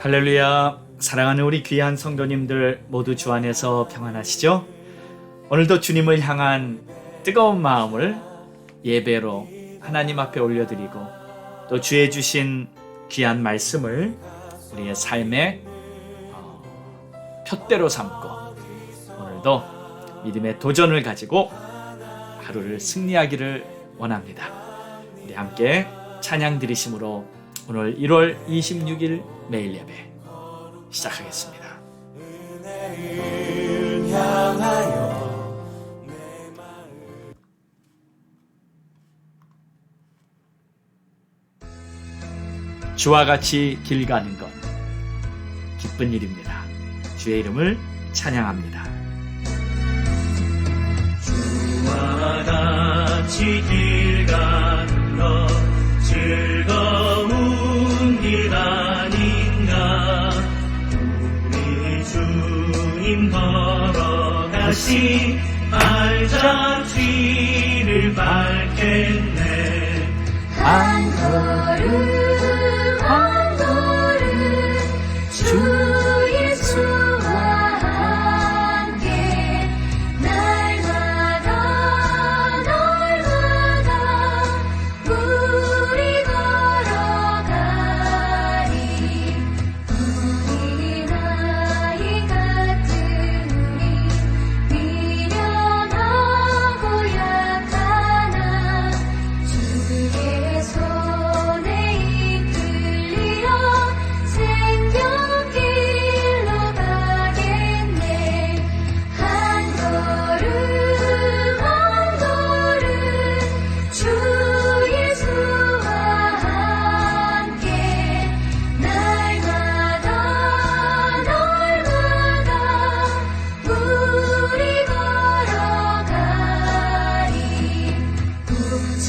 할렐루야. 사랑하는 우리 귀한 성도님들 모두 주 안에서 평안하시죠? 오늘도 주님을 향한 뜨거운 마음을 예배로 하나님 앞에 올려드리고 또 주의 주신 귀한 말씀을 우리의 삶의 푯대로 삼고 오늘도 믿음의 도전을 가지고 하루를 승리하기를 원합니다. 우리 함께 찬양 드리심으로 오늘 1월 26일 매일 예배 시작하겠습니다. 은혜를 향하여 주와 같이 길 가는 것 기쁜 일입니다. 주의 이름을 찬양합니다. 주와 같이 길 가는 것 즐거운 길 아닌가. 우리 주님 걸어가신 발자취를 밟겠네. 한 걸음 한 걸음 주 예수와 함께 날마다 우리 걸어가리. 우리 나이 같은 우리 미련하고 약하나 주의 손에 이끌리어 생명길로 가겠네. 한 걸음 한 걸음 주 예수와 함께 날마다 우리 걸어가리. 꽃이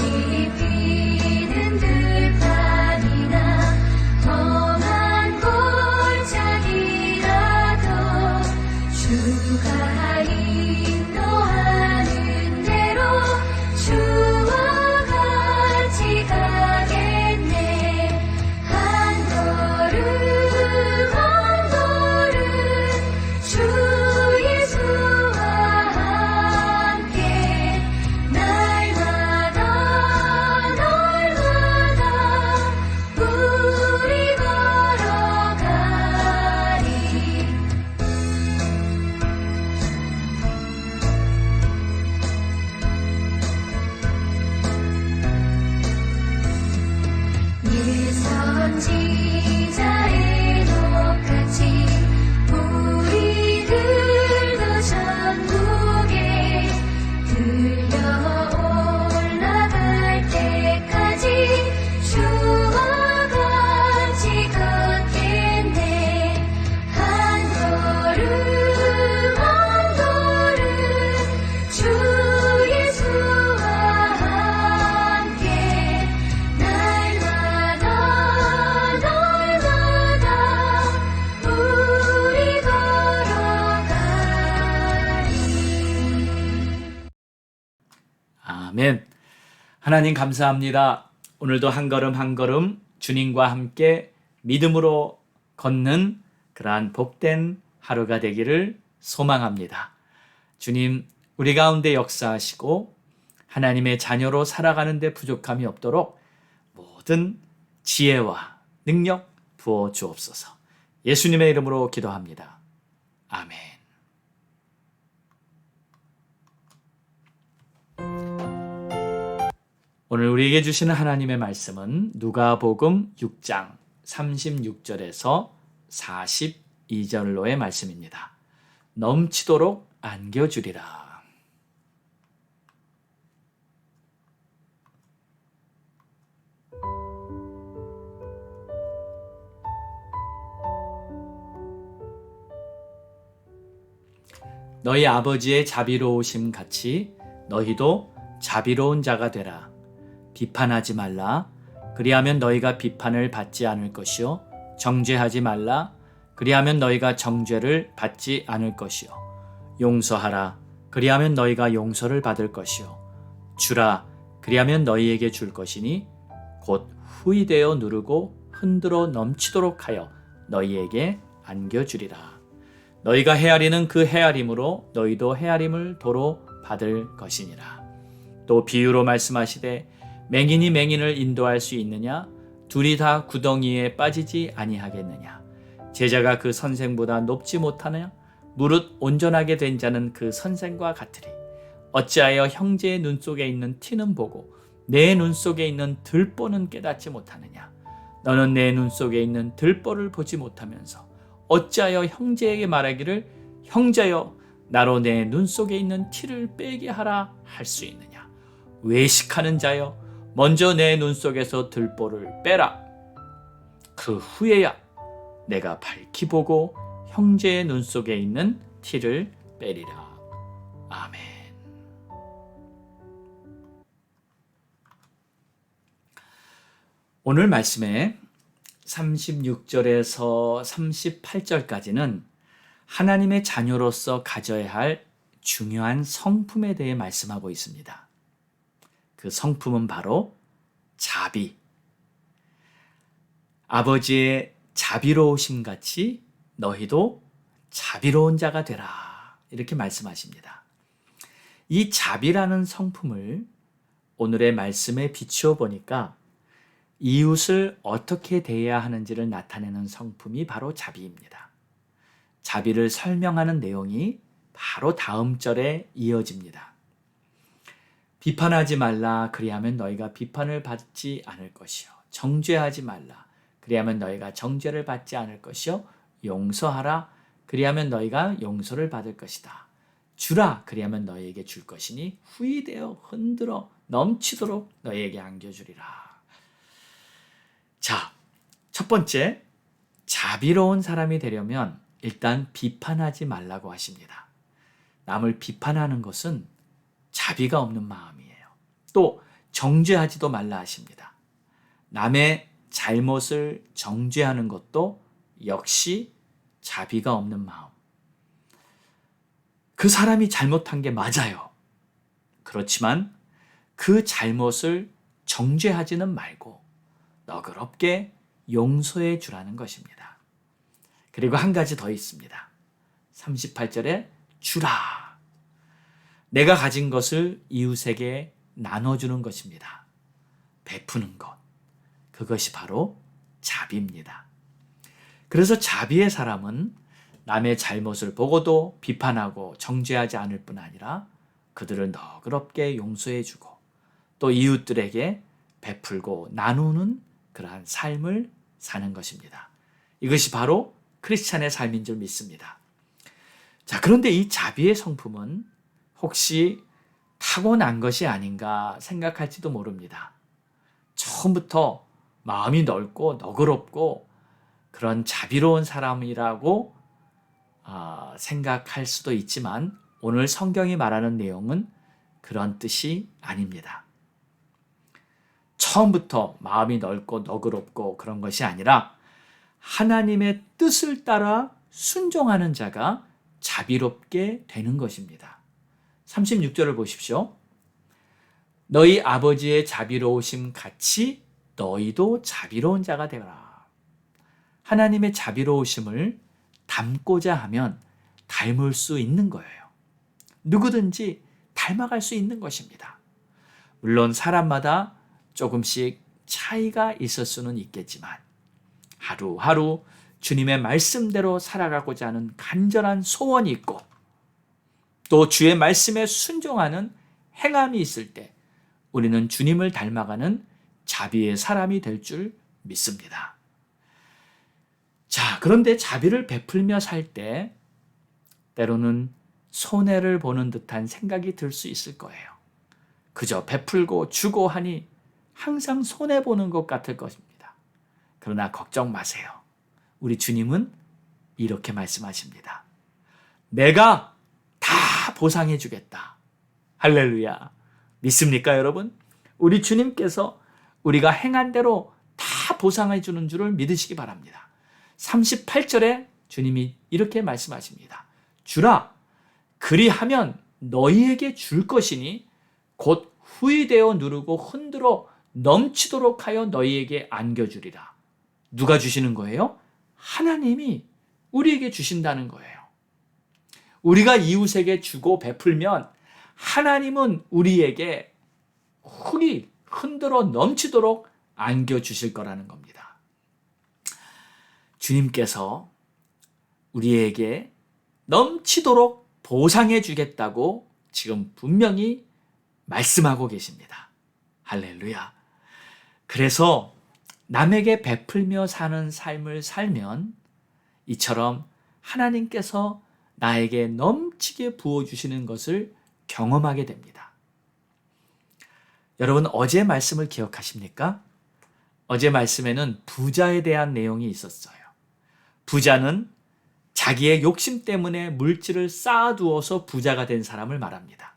피는 들판이나 험한 골짜기라도 주가 인도하는 대로 주와 같이 가겠네. 한 걸음 한 걸음 주 예수와 함께 날마다 우리 걸어가리. 예선지자의 녹같이 우리들도 전국에 들려 올라갈 때까지 주와 같이 걷겠네. 한 걸음 한 걸음 주 예수와 함께 날마다 우리 걸어가리. 아멘. 하나님 감사합니다. 오늘도 한 걸음 한 걸음 주님과 함께 믿음으로 걷는 그러한 복된 하루가 되기를 소망합니다. 주님, 우리 가운데 역사하시고 하나님의 자녀로 살아가는 데 부족함이 없도록 모든 지혜와 능력 부어 주옵소서. 예수님의 이름으로 기도합니다. 아멘. 오늘 우리에게 주시는 하나님의 말씀은 누가복음 6장 36절에서 42절로의 말씀입니다. 넘치도록 안겨주리라. 너희 아버지의 자비로우심 같이 너희도 자비로운 자가 되라. 비판하지 말라. 그리하면 너희가 비판을 받지 않을 것이요. 정죄하지 말라. 그리하면 너희가 정죄를 받지 않을 것이요. 용서하라. 그리하면 너희가 용서를 받을 것이요. 주라. 그리하면 너희에게 줄 것이니 곧 후히 되어 누르고 흔들어 넘치도록 하여 너희에게 안겨주리라. 너희가 헤아리는 그 헤아림으로 너희도 헤아림을 도로 받을 것이니라. 또 비유로 말씀하시되 맹인이 맹인을 인도할 수 있느냐? 둘이 다 구덩이에 빠지지 아니하겠느냐? 제자가 그 선생보다 높지 못하느냐? 무릇 온전하게 된 자는 그 선생과 같으리. 어찌하여 형제의 눈 속에 있는 티는 보고 내 눈 속에 있는 들보는 깨닫지 못하느냐? 너는 내 눈 속에 있는 들보를 보지 못하면서 어찌하여 형제에게 말하기를 형제여 나로 내 눈 속에 있는 티를 빼게 하라 할 수 있느냐? 외식하는 자여 먼저 내 눈 속에서 들보를 빼라. 그 후에야 내가 밝히 보고 형제의 눈 속에 있는 티를 빼리라. 아멘. 오늘 말씀에 36절에서 38절까지는 하나님의 자녀로서 가져야 할 중요한 성품에 대해 말씀하고 있습니다. 그 성품은 바로 자비. 아버지의 자비로우심 같이 너희도 자비로운 자가 되라. 이렇게 말씀하십니다. 이 자비라는 성품을 오늘의 말씀에 비추어 보니까 이웃을 어떻게 대해야 하는지를 나타내는 성품이 바로 자비입니다. 자비를 설명하는 내용이 바로 다음 절에 이어집니다. 비판하지 말라. 그리하면 너희가 비판을 받지 않을 것이요. 정죄하지 말라. 그리하면 너희가 정죄를 받지 않을 것이요. 용서하라. 그리하면 너희가 용서를 받을 것이다. 주라. 그리하면 너희에게 줄 것이니 후이되어 흔들어 넘치도록 너희에게 안겨주리라. 자, 첫 번째, 자비로운 사람이 되려면 일단 비판하지 말라고 하십니다. 남을 비판하는 것은 자비가 없는 마음이에요. 또 정죄하지도 말라 하십니다. 남의 잘못을 정죄하는 것도 역시 자비가 없는 마음. 그 사람이 잘못한 게 맞아요. 그렇지만 그 잘못을 정죄하지는 말고 너그럽게 용서해 주라는 것입니다. 그리고 한 가지 더 있습니다. 38절에 주라. 내가 가진 것을 이웃에게 나눠주는 것입니다. 베푸는 것. 그것이 바로 자비입니다. 그래서 자비의 사람은 남의 잘못을 보고도 비판하고 정죄하지 않을 뿐 아니라 그들을 너그럽게 용서해 주고 또 이웃들에게 베풀고 나누는 그러한 삶을 사는 것입니다. 이것이 바로 크리스찬의 삶인 줄 믿습니다. 자, 그런데 이 자비의 성품은 혹시 타고난 것이 아닌가 생각할지도 모릅니다. 처음부터 마음이 넓고 너그럽고 그런 자비로운 사람이라고 생각할 수도 있지만 오늘 성경이 말하는 내용은 그런 뜻이 아닙니다. 처음부터 마음이 넓고 너그럽고 그런 것이 아니라 하나님의 뜻을 따라 순종하는 자가 자비롭게 되는 것입니다. 36절을 보십시오. 너희 아버지의 자비로우심 같이 너희도 자비로운 자가 되라. 하나님의 자비로우심을 닮고자 하면 닮을 수 있는 거예요. 누구든지 닮아갈 수 있는 것입니다. 물론 사람마다 조금씩 차이가 있을 수는 있겠지만 하루하루 주님의 말씀대로 살아가고자 하는 간절한 소원이 있고 또 주의 말씀에 순종하는 행함이 있을 때 우리는 주님을 닮아가는 자비의 사람이 될 줄 믿습니다. 자, 그런데 자비를 베풀며 살 때 때로는 손해를 보는 듯한 생각이 들 수 있을 거예요. 그저 베풀고 주고 하니 항상 손해보는 것 같을 것입니다. 그러나 걱정 마세요. 우리 주님은 이렇게 말씀하십니다. 내가 다 보상해 주겠다. 할렐루야. 믿습니까, 여러분? 우리 주님께서 우리가 행한 대로 다 보상해 주는 줄을 믿으시기 바랍니다. 38절에 주님이 이렇게 말씀하십니다. 주라. 그리하면 너희에게 줄 것이니 곧 후이되어 누르고 흔들어 넘치도록 하여 너희에게 안겨주리라. 누가 주시는 거예요? 하나님이 우리에게 주신다는 거예요. 우리가 이웃에게 주고 베풀면 하나님은 우리에게 흙이 흔들어 넘치도록 안겨주실 거라는 겁니다. 주님께서 우리에게 넘치도록 보상해 주겠다고 지금 분명히 말씀하고 계십니다. 할렐루야. 그래서 남에게 베풀며 사는 삶을 살면 이처럼 하나님께서 나에게 넘치게 부어주시는 것을 경험하게 됩니다. 여러분, 어제 말씀을 기억하십니까? 어제 말씀에는 부자에 대한 내용이 있었어요. 부자는 자기의 욕심 때문에 물질을 쌓아두어서 부자가 된 사람을 말합니다.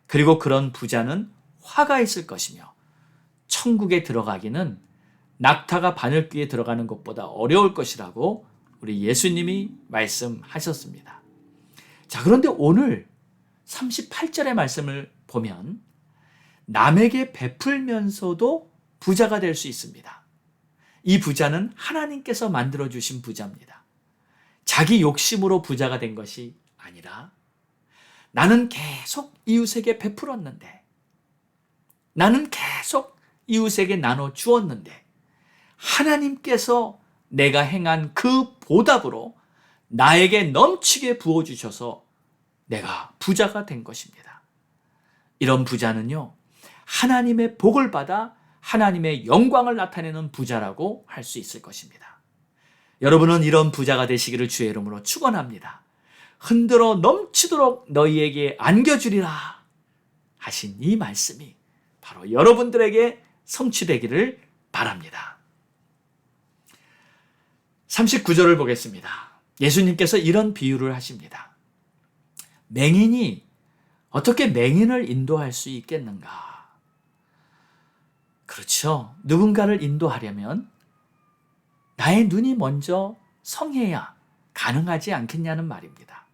그리고 그런 부자는 화가 있을 것이며 천국에 들어가기는 낙타가 바늘귀에 들어가는 것보다 어려울 것이라고 우리 예수님이 말씀하셨습니다. 자, 그런데 오늘 38절의 말씀을 보면 남에게 베풀면서도 부자가 될 수 있습니다. 이 부자는 하나님께서 만들어주신 부자입니다. 자기 욕심으로 부자가 된 것이 아니라 나는 계속 이웃에게 베풀었는데, 나는 계속 이웃에게 나눠 주었는데 하나님께서 내가 행한 그 보답으로 나에게 넘치게 부어주셔서 내가 부자가 된 것입니다. 이런 부자는요, 하나님의 복을 받아 하나님의 영광을 나타내는 부자라고 할 수 있을 것입니다. 여러분은 이런 부자가 되시기를 주의 이름으로 축원합니다. 흔들어 넘치도록 너희에게 안겨주리라 하신 이 말씀이 바로 여러분들에게 성취되기를 바랍니다. 39절을 보겠습니다. 예수님께서 이런 비유를 하십니다. 맹인이 어떻게 맹인을 인도할 수 있겠는가? 그렇죠. 누군가를 인도하려면 나의 눈이 먼저 성해야 가능하지 않겠냐는 말입니다.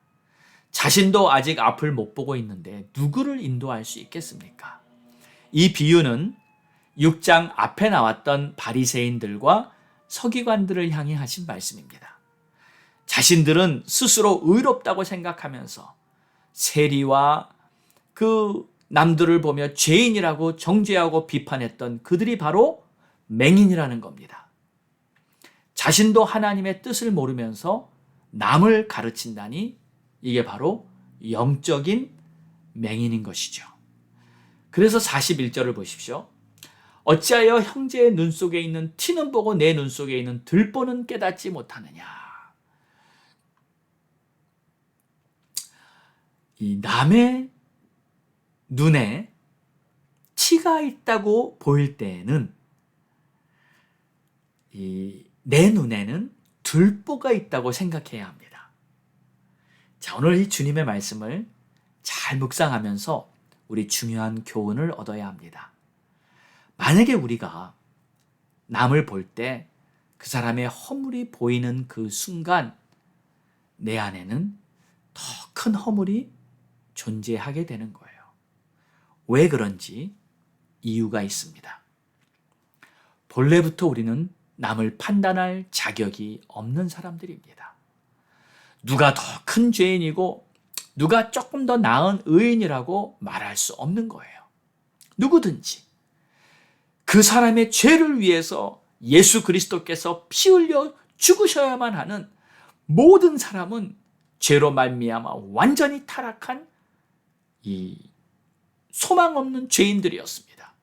자신도 아직 앞을 못 보고 있는데 누구를 인도할 수 있겠습니까? 이 비유는 6장 앞에 나왔던 바리새인들과 서기관들을 향해 하신 말씀입니다. 자신들은 스스로 의롭다고 생각하면서 세리와 그 남들을 보며 죄인이라고 정죄하고 비판했던 그들이 바로 맹인이라는 겁니다. 자신도 하나님의 뜻을 모르면서 남을 가르친다니 이게 바로 영적인 맹인인 것이죠. 그래서 41절을 보십시오. 어찌하여 형제의 눈 속에 있는 티는 보고 내 눈 속에 있는 들보는 깨닫지 못하느냐. 이 남의 눈에 티가 있다고 보일 때에는 내 눈에는 들보가 있다고 생각해야 합니다. 자, 오늘 이 주님의 말씀을 잘 묵상하면서 우리 중요한 교훈을 얻어야 합니다. 만약에 우리가 남을 볼 때 그 사람의 허물이 보이는 그 순간 내 안에는 더 큰 허물이 존재하게 되는 거예요. 왜 그런지 이유가 있습니다. 본래부터 우리는 남을 판단할 자격이 없는 사람들입니다. 누가 더 큰 죄인이고 누가 조금 더 나은 의인이라고 말할 수 없는 거예요. 누구든지 그 사람의 죄를 위해서 예수 그리스도께서 피 흘려 죽으셔야만 하는 모든 사람은 죄로 말미암아 완전히 타락한 이 소망 없는 죄인들이었습니다.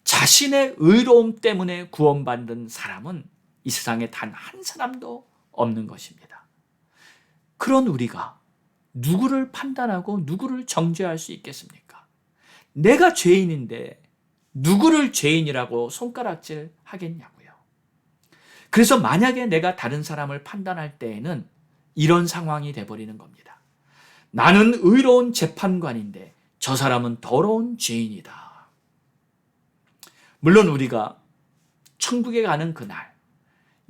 자신의 의로움 때문에 구원받는 사람은 이 세상에 단 한 사람도 없는 것입니다. 그런 우리가 누구를 판단하고 누구를 정죄할 수 있겠습니까? 내가 죄인인데 누구를 죄인이라고 손가락질 하겠냐고요. 그래서 만약에 내가 다른 사람을 판단할 때에는 이런 상황이 돼버리는 겁니다. 나는 의로운 재판관인데 저 사람은 더러운 죄인이다. 물론 우리가 천국에 가는 그날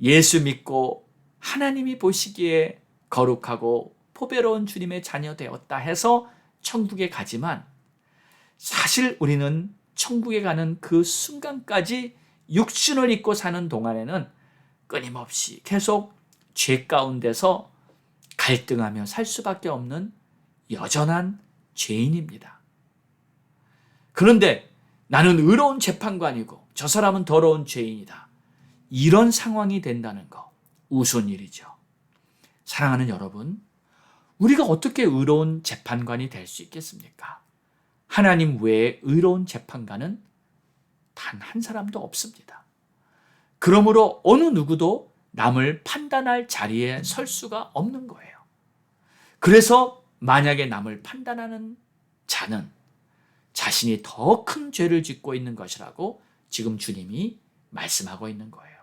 예수 믿고 하나님이 보시기에 거룩하고 포배로운 주님의 자녀 되었다 해서 천국에 가지만 사실 우리는 천국에 가는 그 순간까지 육신을 입고 사는 동안에는 끊임없이 계속 죄 가운데서 갈등하며 살 수밖에 없는 여전한 죄인입니다. 그런데 나는 의로운 재판관이고 저 사람은 더러운 죄인이다. 이런 상황이 된다는 거 우스운 일이죠. 사랑하는 여러분, 우리가 어떻게 의로운 재판관이 될 수 있겠습니까? 하나님 외에 의로운 재판관은 단 한 사람도 없습니다. 그러므로 어느 누구도 남을 판단할 자리에 설 수가 없는 거예요. 그래서 만약에 남을 판단하는 자는 자신이 더 큰 죄를 짓고 있는 것이라고 지금 주님이 말씀하고 있는 거예요.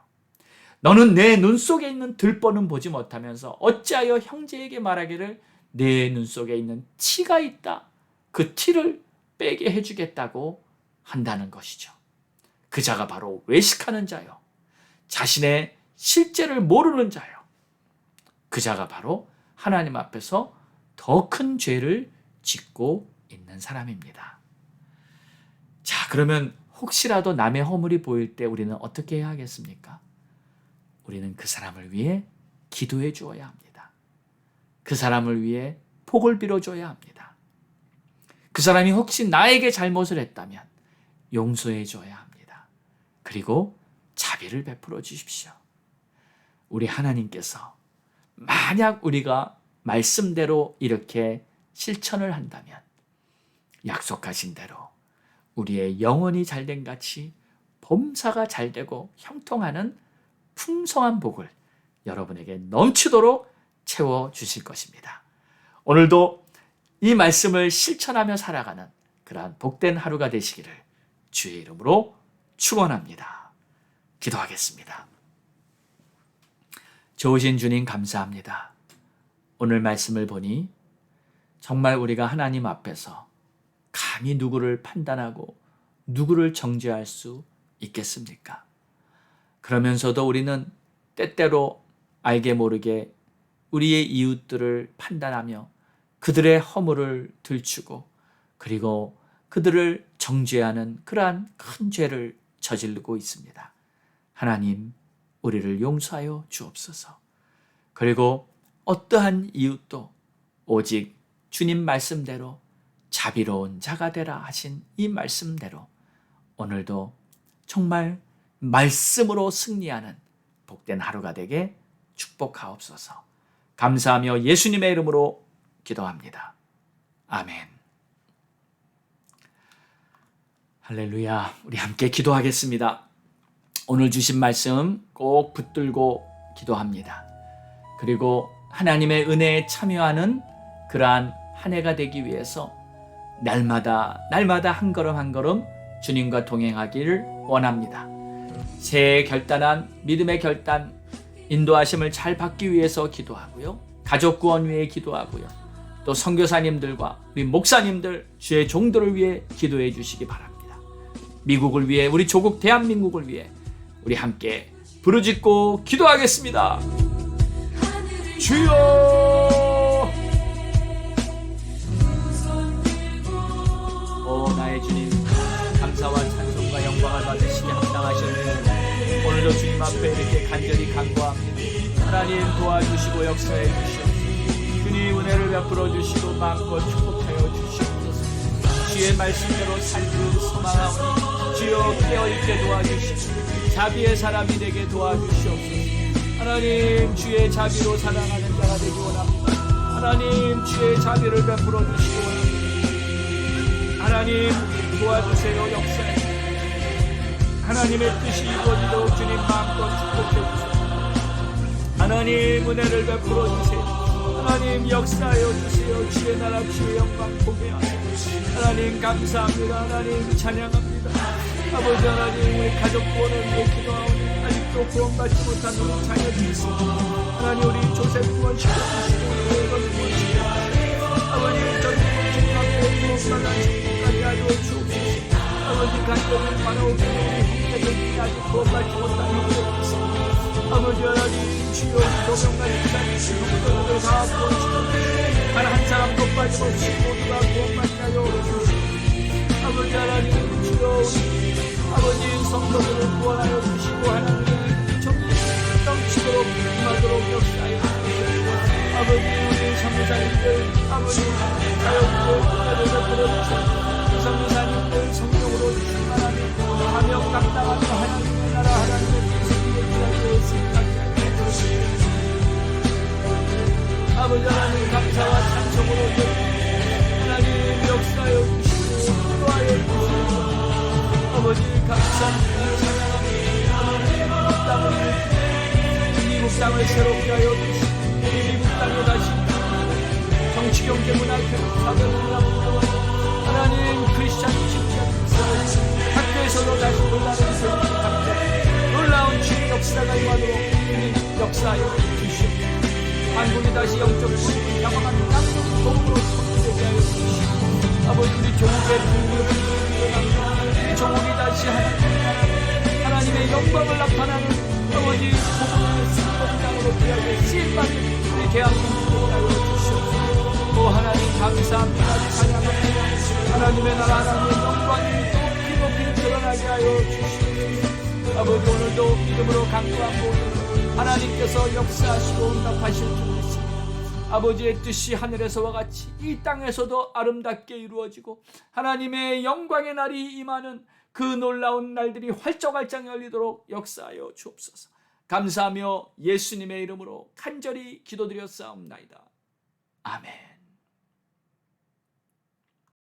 너는 내 눈 속에 있는 들보는 보지 못하면서 어찌하여 형제에게 말하기를 내 눈 속에 있는 티가 있다. 그 티를 빼게 해주겠다고 한다는 것이죠. 그 자가 바로 외식하는 자요. 자신의 실제를 모르는 자요. 그 자가 바로 하나님 앞에서 더 큰 죄를 짓고 있는 사람입니다. 자, 그러면 혹시라도 남의 허물이 보일 때 우리는 어떻게 해야 하겠습니까? 우리는 그 사람을 위해 기도해 주어야 합니다. 그 사람을 위해 복을 빌어줘야 합니다. 그 사람이 혹시 나에게 잘못을 했다면 용서해 줘야 합니다. 그리고 자비를 베풀어 주십시오. 우리 하나님께서 만약 우리가 말씀대로 이렇게 실천을 한다면 약속하신 대로 우리의 영혼이 잘된 같이 범사가 잘되고 형통하는 풍성한 복을 여러분에게 넘치도록 채워주실 것입니다. 오늘도 이 말씀을 실천하며 살아가는 그러한 복된 하루가 되시기를 주의 이름으로 축원합니다. 기도하겠습니다. 좋으신 주님 감사합니다. 오늘 말씀을 보니 정말 우리가 하나님 앞에서 감히 누구를 판단하고 누구를 정죄할 수 있겠습니까? 그러면서도 우리는 때때로 알게 모르게 우리의 이웃들을 판단하며 그들의 허물을 들추고 그리고 그들을 정죄하는 그러한 큰 죄를 저지르고 있습니다. 하나님, 우리를 용서하여 주옵소서. 그리고 어떠한 이웃도 오직 주님 말씀대로 자비로운 자가 되라 하신 이 말씀대로 오늘도 정말 말씀으로 승리하는 복된 하루가 되게 축복하옵소서. 감사하며 예수님의 이름으로 기도합니다. 아멘. 할렐루야. 우리 함께 기도하겠습니다. 오늘 주신 말씀 꼭 붙들고 기도합니다. 그리고 하나님의 은혜에 참여하는 그러한 한 해가 되기 위해서 날마다 한 걸음 한 걸음 주님과 동행하기를 원합니다. 새해 결단한 믿음의 결단, 인도하심을 잘 받기 위해서 기도하고요. 가족 구원 위해 기도하고요. 또 선교사님들과 우리 목사님들, 주의 종들을 위해 기도해 주시기 바랍니다. 미국을 위해, 우리 조국 대한민국을 위해 우리 함께 부르짖고 기도하겠습니다. 주여! 오 나의 주님, 감사와 찬송과 영광을 받으시기 합당하시옵소서. 오늘도 주님 앞에 이렇게 간절히 간구합니다. 하나님 도와주시고 역사해 주시옵소서. 주님 은혜를 베풀어 주시고 마음껏 축복하여 주시옵소서. 주의 말씀대로 살기를 소망하오니 주여 깨어있게 도와주시고 자비의 사람이 되게 도와주시옵소서. 하나님 주의 자비로 사랑하는 자가 되기 원합니다. 하나님 주의 자비를 베풀어 주시기 원합니다. 하나님 도와주세요. 역사해 주세요. 하나님의 뜻이 이루어지도록 주님 마음껏 축복해 주세요. 하나님 은혜를 베풀어 주세요. 하나님 역사하여 주세요. 주의 나라 주의 영광 보게 하세요. 하나님 감사합니다. 하나님 찬양합니다. 아버지 하나님, 우리 가족 구원을 위해 기도하오니 아직도 구원받지 못한 우리 자녀들이 있습니다. 하나님 우리 조셉 구원시켜주시고 우리 애건 구원시켜주시고 아버지 전부 주님 앞에 구원받아 축복까지 하여 주옵소서. 아버지 간절히 바라오기에 우리 형제들이 아직 구원받지 못한 형제들이 있습니다. 아버지 하나님 주여 도명과 역사님 주님을 다 구원시켜주시고 단 한 사람도 빠짐없이 모두가 구원받게 하여 주시옵소서. 아버지 하나님 주여 아버지 성도들을 구원하여 주시고 하나님 정령 아버지 우리 선교사님들 아버지 사역들 베풀어주시고 선교사님들 성령으로 충만하며 사명 감당하며 하나님의 나라 하나님의 뜻을 이루게 생각하게 하여 주시옵소서. 아버지 하나님 감사와 찬송으로 하나님 역사하여 주시고 인도하여 주시고 아버지 감사합니다. 찬양합니다. 미국 땅을 새롭게 하여 주시고 미국 땅에 다시 정치 경제 문화 사회 문화 하나님 크리스찬 신자 학교에서도 다시 놀라운 주의 역사가 임하도록 역사하여 주시옵소서. 한국이 다시 영적 부흥을 향하는 땅으로 도움으로 통일되게 하여 주시옵소서. 아버지 우리 조국의 불교를 일어납니다. 우리 조국이 다시 하나님의 영광을 나타나는 아버지 복음의 승권장으로 귀하게 쓰임받는 우리 대한민국을 하여 주시옵소서. 오 하나님 감사합니다. 찬양합니다. 하나님의 나라 하나님의 영광이 높이 드러나게 하여 주시옵소서. 아버지 오늘도 믿음으로 강구한 모든 하나님께서 역사하시고 응답하실 줄 믿습니다. 아버지의 뜻이 하늘에서와 같이 이 땅에서도 아름답게 이루어지고 하나님의 영광의 날이 임하는 그 놀라운 날들이 활짝활짝 열리도록 역사하여 주옵소서. 감사하며 예수님의 이름으로 간절히 기도드렸사옵나이다. 아멘.